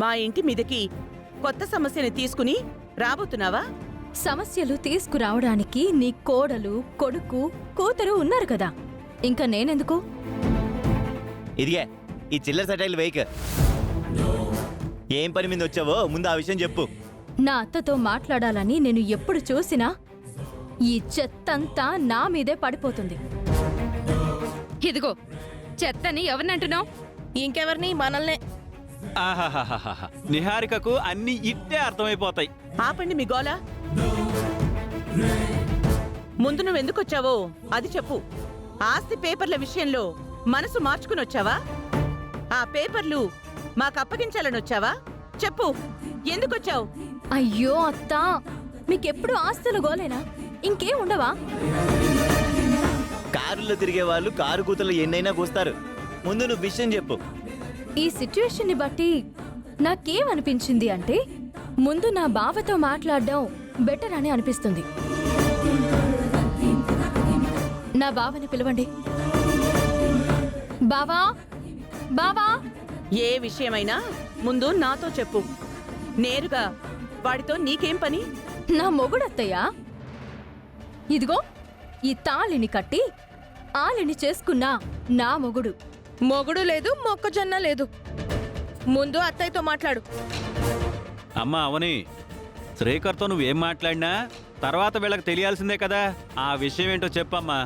మా ఇంటి మీదకి కొత్త సమస్యని తీసుకుని రాబోతున్నావా? సమస్యలు తీసుకురావడానికి నీ కోడలు, కొడుకు, కూతురు ఉన్నారు కదా, ఇంకా నేనెందుకు? ఇదిగే ఈ చిల్లర సటైల్ వేయక. ఏం పని మీద వచ్చావో ముందు ఆ విషయం చెప్పు. నా అత్తతో మాట్లాడాలని నేను ఎప్పుడు చూసినా ఈ చెత్తంతా నా మీదే పడిపోతుంది. ఇదిగో చెత్తని ఎవరినంటున్నావు? ఇంకెవరిని? మనల్నే. ఆహాహాహాహా, నిహారికకు అన్ని ఇట్టే అర్థమైపోతాయి. ఆపండి మీ గోల. ముందు నువ్వెందుకొచ్చావో అది చెప్పు. ఆస్తి పేపర్ల విషయంలో మనసు మార్చుకుని వచ్చావా? ఆ పేపర్లు మాకు అప్పగించాలని వచ్చావా? చెప్పు, ఎందుకొచ్చావు? అయ్యో అత్తా, మీకెప్పుడు ఆస్తులు గోలేనా? ఇంకేం ఉండవా? కారులో తిరిగే వాళ్ళు కారు కూతలు ఎన్నైనా కూస్తారు. ముందు నువ్వు విషయం చెప్పు. ఈ సిచ్యువేషన్ ని బట్టి నాకేమనిపించింది అంటే ముందు నా బావతో మాట్లాడడం బెటర్ అని అనిపిస్తుంది. నా బావని పిలవండి. బావా, బావా. ఏ విషయమైనా ముందు నాతో చెప్పు. నేరుగా వాడితో నీకేం పని? నా మొగుడత్తయ్యా. ఇదిగో ఈ తాళిని కట్టి ఆలిని చేసుకున్నా నా మొగుడు. మొగుడు లేదు, మొక్కజొన్న లేదు. ముందు అత్తయ్యతో మాట్లాడు. అమ్మా అవని, శ్రీకర్తో నువ్వేం మాట్లాడినా తర్వాత వీళ్ళకి తెలియాల్సిందే కదా. ఆ విషయం ఏంటో చెప్పమ్మా.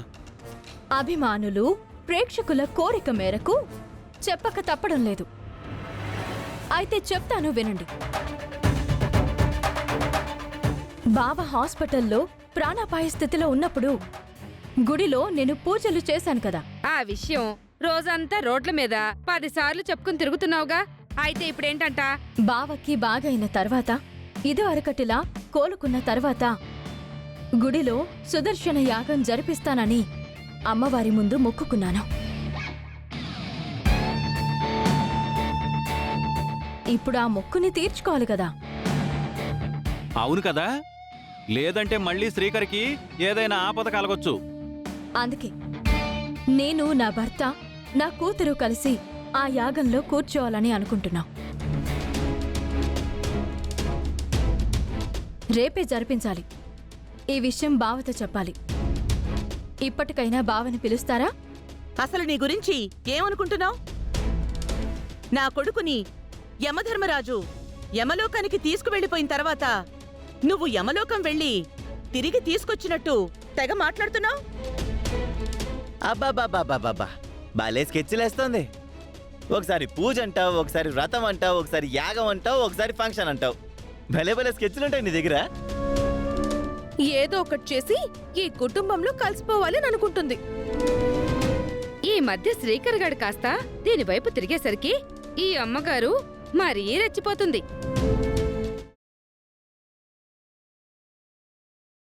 అభిమానులు, ప్రేక్షకుల కోరిక మేరకు చెప్పక తప్పడం లేదు. అయితే చెప్తాను వినండి. బావ హాస్పిటల్లో ప్రాణాపాయ స్థితిలో ఉన్నప్పుడు గుడిలో నేను పూజలు చేశాను కదా. ఆ విషయం రోజంతా రోడ్ల మీద 10 సార్లు చెప్పుకుని తిరుగుతున్నావుగా. అయితే ఇప్పుడేంటంట? బావకి బాగైన తర్వాత, ఇదివరకటిలా కోలుకున్న తర్వాత గుడిలో సుదర్శన యాగం జరిపిస్తానని అమ్మవారి ముందు మొక్కుకున్నాను. ఇప్పుడు ఆ మొక్కుని తీర్చుకోవాలి కదా. అవును కదా, లేదంటే మళ్ళీ శ్రీకర్కి ఏదైనా ఆపద కలగొచ్చు. అందుకే నేను, నా భర్త, నా కూతురు కలిసి ఆ యాగంలో కూర్చోవాలని అనుకుంటున్నాం. రేపే జరిపించాలి. ఈ విషయం బావతో చెప్పాలి. ఇప్పటికైనా బావని పిలుస్తారా? అసలు నీ గురించి ఏమనుకుంటున్నావు? నా కొడుకుని యమధర్మరాజు యమలోకానికి తీసుకువెళ్ళిపోయిన తర్వాత నువ్వు యమలోకం వెళ్ళి తిరిగి తీసుకొచ్చినట్టు తెగ మాట్లాడుతున్నావు. అబ్బాబాబాబాబా, బాలే స్కెచ్లేస్తోంది. ఒకసారి పూజ అంటావు, ఒకసారి వ్రతం అంటావు, ఒకసారి యాగం అంటావు, ఒకసారి ఫంక్షన్ అంటావు. భలే భలే స్కెచ్లుంటాయి నీ దగ్గర. ఏదో ఒకటి చేసి ఈ కుటుంబంలో కలిసిపోవాలని అనుకుంటుంది. ఈ మధ్య శ్రీకర్ గాడు కాస్త దీనివైపు తిరిగేసరికి ఈ అమ్మగారు మరీ రెచ్చిపోతుంది.